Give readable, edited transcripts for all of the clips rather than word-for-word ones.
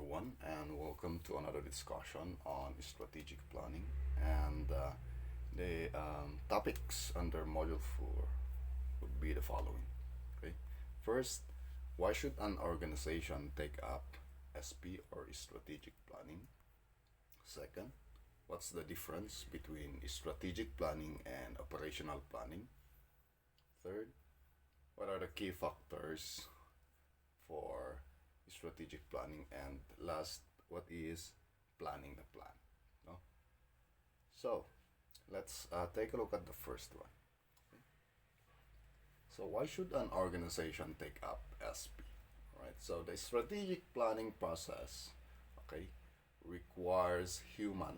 everyone, and welcome to another discussion on strategic planning. And the topics under Module 4 would be the following. Okay, first, why should an organization take up SP or strategic planning? Second, what's the difference between strategic planning and operational planning? Third, what are the key factors for strategic planning? And last, what is planning the plan? No? So let's take a look at the first one. So why should an organization take up SP? All right, so the strategic planning process, okay, requires human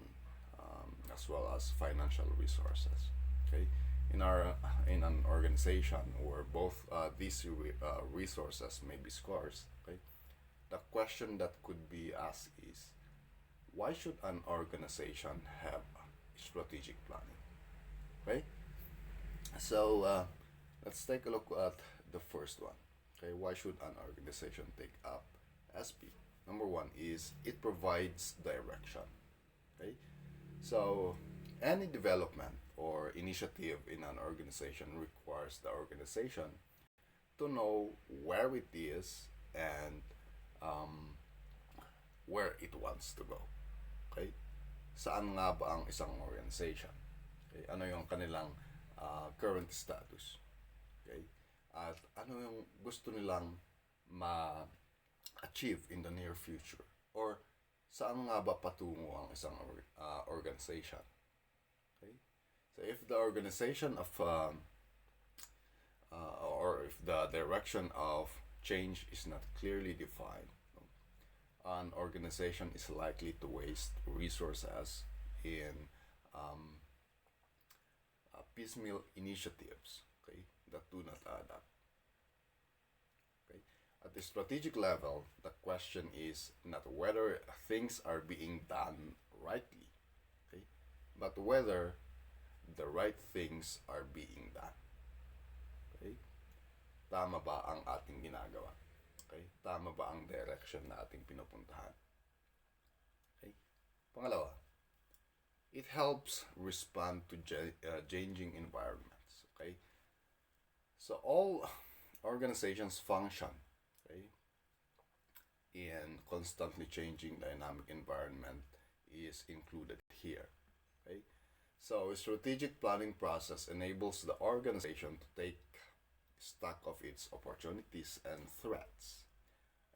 as well as financial resources. Okay, in an organization where both these resources may be scarce, okay, the question that could be asked is, why should an organization have strategic planning? Okay, so let's take a look at the first one. Okay, why should an organization take up SP? Number one is it provides direction. Okay, so any development or initiative in an organization requires the organization to know where it is and um, where it wants to go. Okay? Saan nga ba ang isang organization? Okay? Ano yung kanilang current status? Okay? At ano yung gusto nilang ma-achieve in the near future? Or saan nga ba patungo ang isang organization? Okay? So if the organization of or if the direction of change is not clearly defined, an organization is likely to waste resources in um, piecemeal initiatives, okay, that do not add up. Okay? At the strategic level, the question is not whether things are being done rightly, okay, but whether the right things are being done. Okay? Tama ba ang ating ginagawa? Okay? Tama ba ang direction na ating pinupuntahan? Okay? Pangalawa, it helps respond to changing environments. Okay? So all organizations function, okay, in constantly changing dynamic environment is included here. Okay? So strategic planning process enables the organization to take stock of its opportunities and threats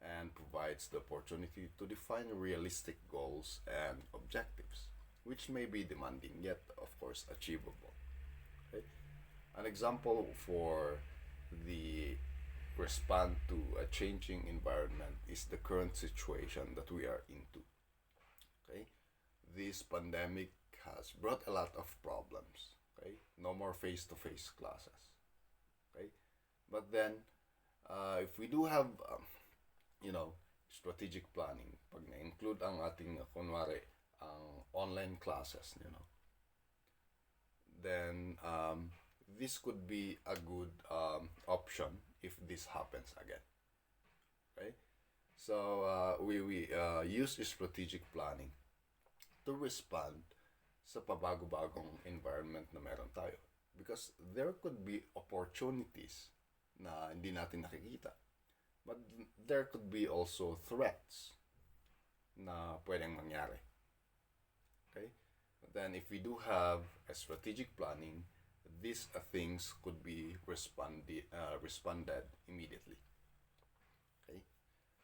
and provides the opportunity to define realistic goals and objectives, which may be demanding yet of course achievable. Okay? An example for the respond to a changing environment is the current situation that we are into. Okay? This pandemic has brought a lot of problems. Okay? No more face-to-face classes. Okay? But then, if we do have, strategic planning, pag na-include ang ating, kunwari, ang online classes, then this could be a good option if this happens again. Okay? So, we use strategic planning to respond sa pabago-bagong environment na meron tayo. Because there could be opportunities na hindi natin nakikita. But there could be also threats na pwedeng mangyari. Okay? But then if we do have a strategic planning, these things could be responded immediately. Okay?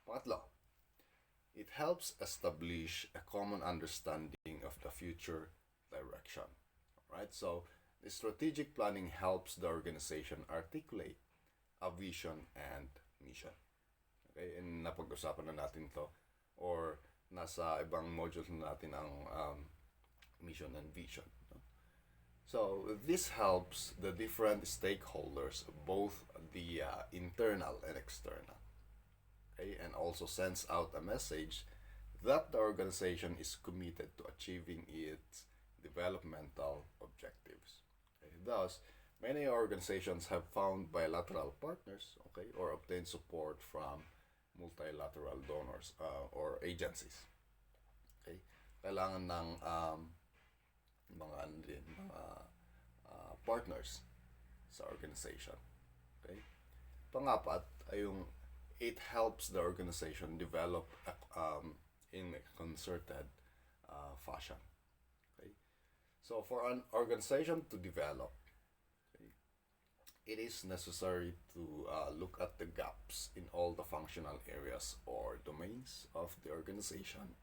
Pangatlo, it helps establish a common understanding of the future direction. Right? So the strategic planning helps the organization articulate a vision and mission. Okay? And napag-usapan na natin to or nasa ibang module na natin ang mission and vision. No? So this helps the different stakeholders, both the internal and external. Okay? And also sends out a message that the organization is committed to achieving its developmental objectives. Okay? Thus, many organizations have found bilateral partners, okay, or obtained support from multilateral donors or agencies. Okay? Kailangan ng mga ano din, mga partners sa organization. Okay? Pangapat ay yung it helps the organization develop in a concerted fashion. Okay? So for an organization to develop, okay, it is necessary to look at the gaps in all the functional areas or domains of the organization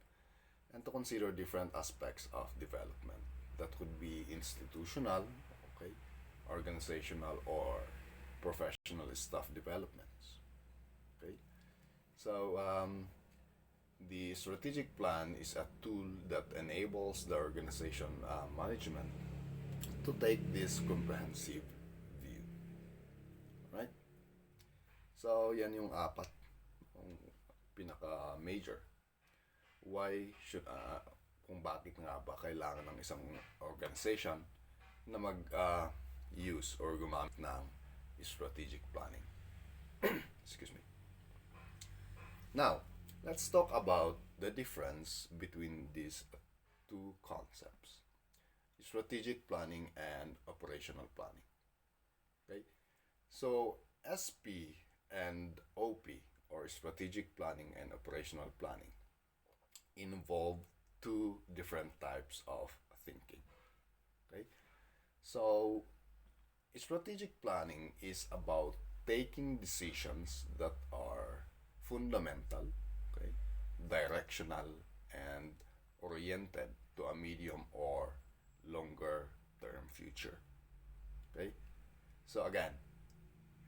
and to consider different aspects of development that could be institutional, okay, organizational, or professional staff developments. Okay, so the strategic plan is a tool that enables the organization management to take this comprehensive view. Right? So, yan yung apat, yung pinaka-major. Why should, kung bakit nga ba kailangan ng isang organization na mag-use or gumamit ng strategic planning. Excuse me. Now, let's talk about the difference between these two concepts, strategic planning and operational planning. Okay? So, SP and OP, or strategic planning and operational planning, involve two different types of thinking. Okay? So, strategic planning is about taking decisions that are fundamental, okay, directional, and oriented to a medium or longer term future. Okay? So again,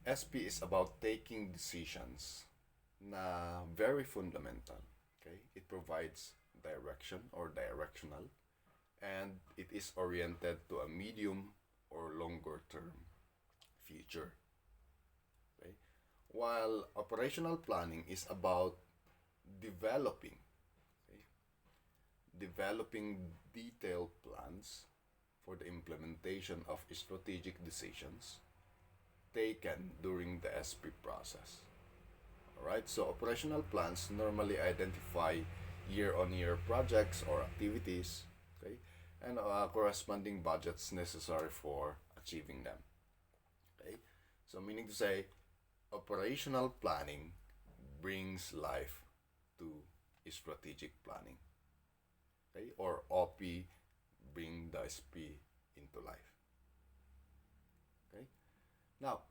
SP is about taking decisions na very fundamental. Okay? It provides direction or directional, and it is oriented to a medium or longer term future. Okay? While operational planning is about developing, okay, developing detailed plans for the implementation of strategic decisions taken during the SP process. Alright, so operational plans normally identify year-on-year projects or activities, okay, and corresponding budgets necessary for achieving them. Okay, so meaning to say, operational planning brings life to strategic planning. Okay, or OP bring the SP into life. Okay, now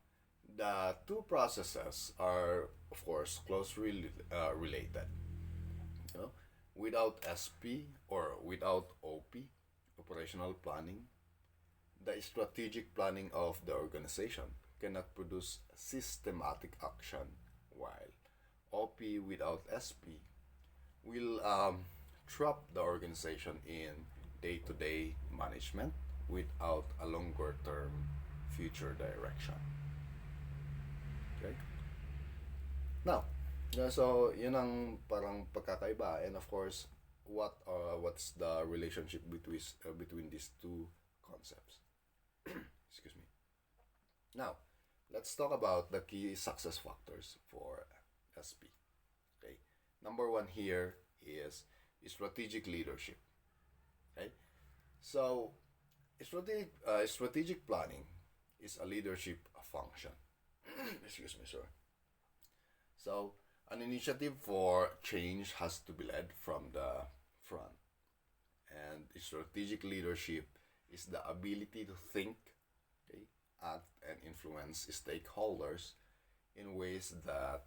the two processes are, of course, closely related. You know, without SP or without OP, operational planning, the strategic planning of the organization cannot produce systematic action, while OP without SP will trap the organization in day-to-day management without a longer term future direction. Okay? Now, so yun ang parang pagkakaiba, and of course, what's the relationship between these two concepts? Excuse me. Now, let's talk about the key success factors for SP. Okay, number one here is strategic leadership. Okay, so strategic planning is a leadership function. Excuse me, sir. So, an initiative for change has to be led from the front. And strategic leadership is the ability to think, okay, act, and influence stakeholders in ways that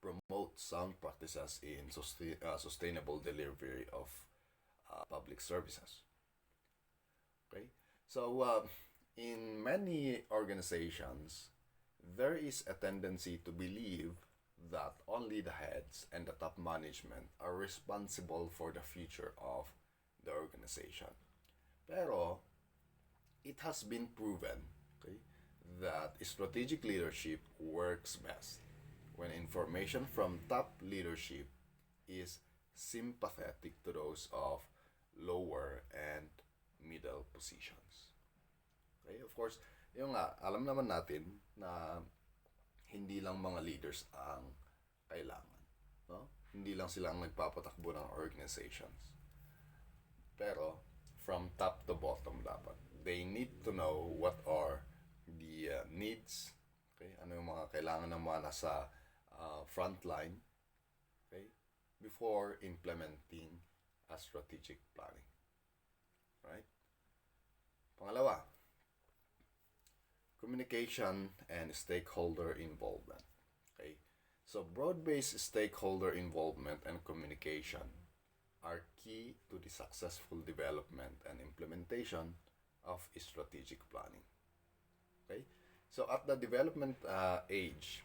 promote sound practices in sustainable delivery of public services. Okay, so in many organizations, there is a tendency to believe that only the heads and the top management are responsible for the future of the organization. Pero it has been proven, okay, that strategic leadership works best when information from top leadership is sympathetic to those of lower and middle positions. Okay, of course, yung alam naman natin na hindi lang mga leaders ang kailangan. No? Hindi lang sila ang nagpapatakbo ng organizations. Pero, from top to bottom dapat. They need to know what are the needs, okay? Ano yung mga kailangan ng mga nasa front line, okay? Before implementing a strategic planning. Right? Pangalawa, communication and stakeholder involvement. Okay? So broad-based stakeholder involvement and communication are key to the successful development and implementation of strategic planning. Okay? So at the development age,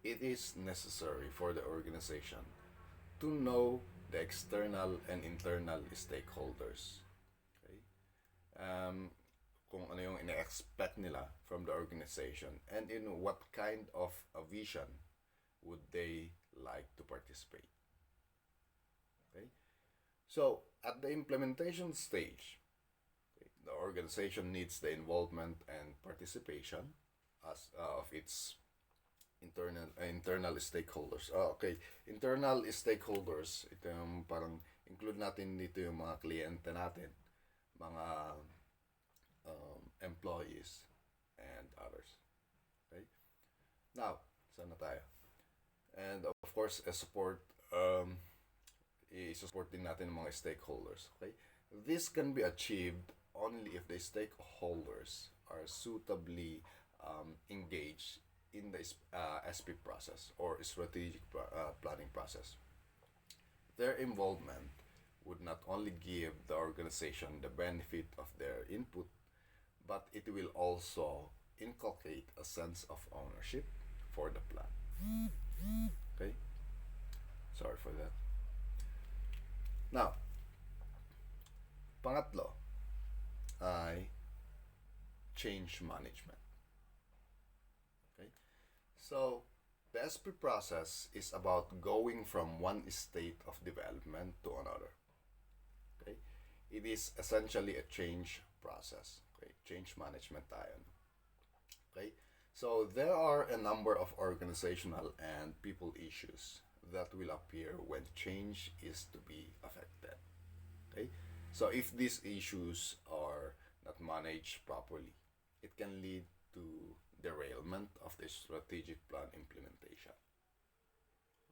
it is necessary for the organization to know the external and internal stakeholders. Okay? Kung ano yung ina-expect nila from the organization and in what kind of a vision would they like to participate. Okay? So, at the implementation stage, okay, the organization needs the involvement and participation of its internal stakeholders. Okay, internal stakeholders, ito yung parang include natin dito yung mga kliyente natin, mga employees and others. Okay? Now, saan na tayo? And of course, i-support din natin ng mga stakeholders. Okay? This can be achieved only if the stakeholders are suitably engaged in the SP process or strategic planning process. Their involvement would not only give the organization the benefit of their input, but it will also inculcate a sense of ownership for the plan. Okay? Sorry for that. Now, pangatlo ay change management. So, the SP process is about going from one state of development to another. Okay? It is essentially a change process. Okay? Change management tayo. Okay? So, there are a number of organizational and people issues that will appear when change is to be affected. Okay? So, if these issues are not managed properly, it can lead to derailment of the strategic plan implementation.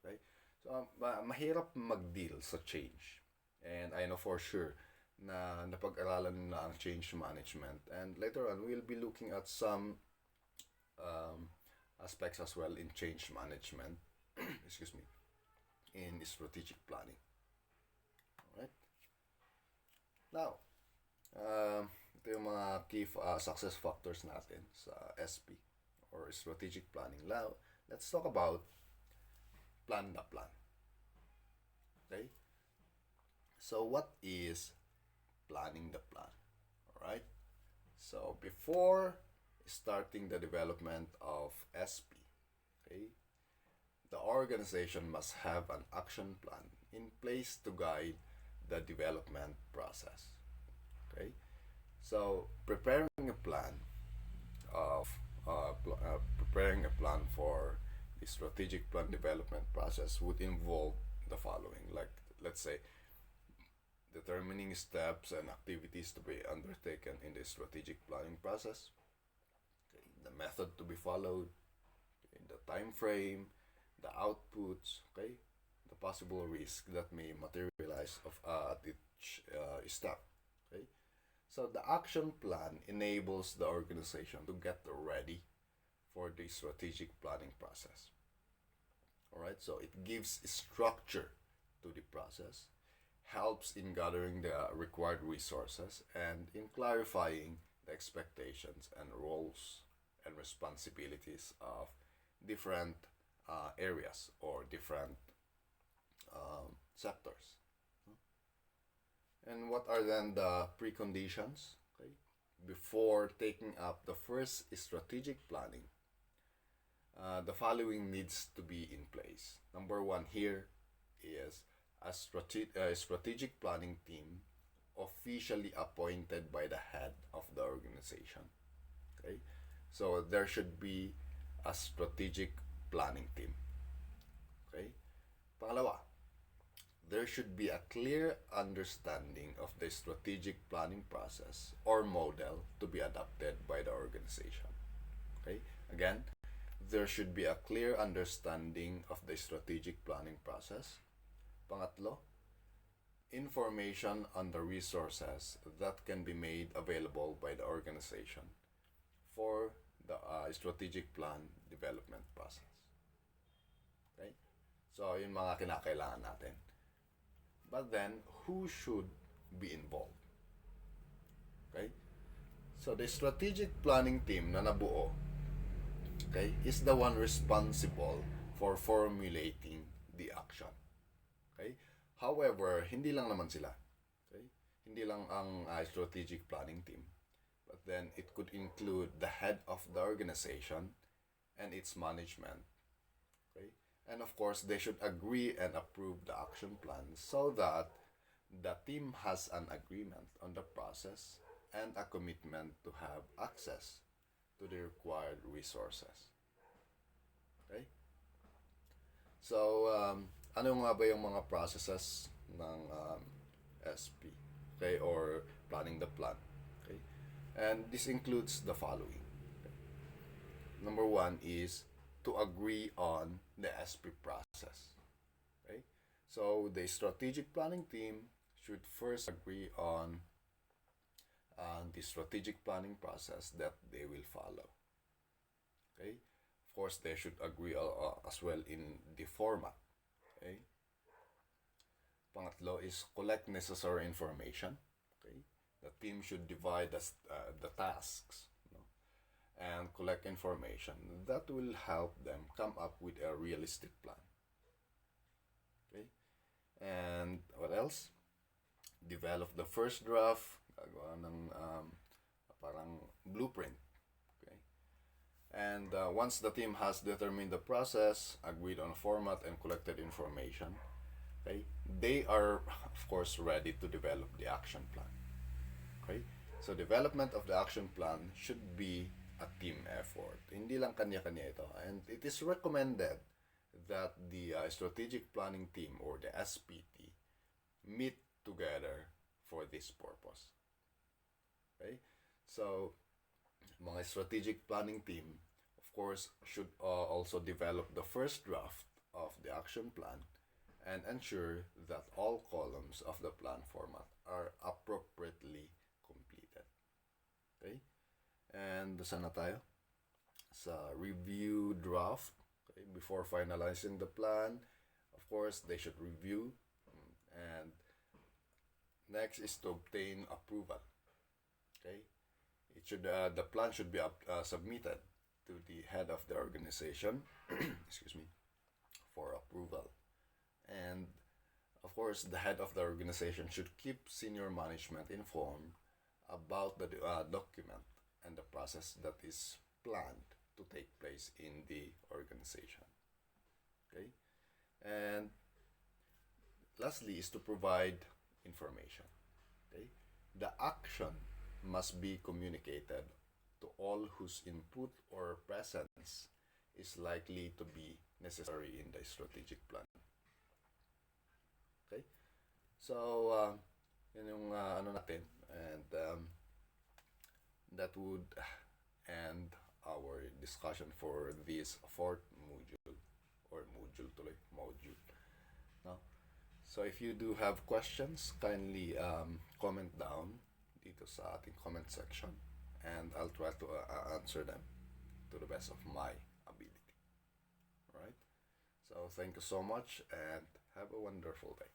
Okay? So, mahirap mag-deal sa change. And I know for sure na napag-aralan na ang change management. And later on, we'll be looking at some aspects as well in change management. Excuse me. In strategic planning. Alright? Now, ito yung mga key success factors natin sa SP or strategic planning. Now, let's talk about plan the plan. Okay? So, what is planning the plan? Alright? So, before starting the development of SP, okay, the organization must have an action plan in place to guide the development process. Okay? So, preparing a plan for the strategic plan development process would involve the following. Like, let's say, determining steps and activities to be undertaken in the strategic planning process, okay, the method to be followed, okay, the time frame, the outputs, okay, the possible risk that may materialize at each step. Okay? So the action plan enables the organization to get ready for the strategic planning process. Alright, so it gives structure to the process, helps in gathering the required resources, and in clarifying the expectations and roles and responsibilities of different areas or different sectors. And what are then the preconditions? Okay? Before taking up the first strategic planning, the following needs to be in place. Number one here is a strategic planning team officially appointed by the head of the organization. Okay? So there should be a strategic planning team. Pangalawa, there should be a clear understanding of the strategic planning process or model to be adopted by the organization. Okay? Again, there should be a clear understanding of the strategic planning process. Pangatlo, information on the resources that can be made available by the organization for the strategic plan development process. Okay? So, yun mga kinakailangan natin. But then, who should be involved? Okay? So, the strategic planning team na nabuo, okay, is the one responsible for formulating the action. Okay? However, hindi lang naman sila. Okay? Hindi lang ang strategic planning team. But then, it could include the head of the organization and its management. Okay? And of course, they should agree and approve the action plan so that the team has an agreement on the process and a commitment to have access to the required resources. Okay? So, ano nga ba yung mga processes ng SP? Okay? Or planning the plan. Okay? And this includes the following. Okay? Number one is to agree on the SP process. Okay? So, the strategic planning team should first agree on the strategic planning process that they will follow. Okay? Of course, they should agree as well in the format. Okay? Pangatlo is collect necessary information. Okay? The team should divide the tasks, and collect information that will help them come up with a realistic plan. Okay? And what else? Develop the first draft, gagawa ng parang blueprint. Okay? And once the team has determined the process, agreed on format, and collected information, okay, they are, of course, ready to develop the action plan. Okay? So, development of the action plan should be a team effort. Hindi lang kanya-kanya ito. And it is recommended that the strategic planning team or the SPT meet together for this purpose. Okay? So, mga strategic planning team, of course, should also develop the first draft of the action plan and ensure that all columns of the plan format are appropriately completed. Okay? And saan na tayo? Sa review draft. Okay? Before finalizing the plan, of course, they should review. And next is to obtain approval. Okay? It should the plan should be submitted to the head of the organization, excuse me, for approval. And of course, the head of the organization should keep senior management informed about the document and the process that is planned to take place in the organization. Okay? And lastly is to provide information. Okay? The action must be communicated to all whose input or presence is likely to be necessary in the strategic plan. Okay? So, yun yung ano natin. And that would end our discussion for this fourth module or module. No? So if you do have questions, kindly comment down dito sa ating comment section and I'll try to answer them to the best of my ability. Alright? So thank you so much and have a wonderful day.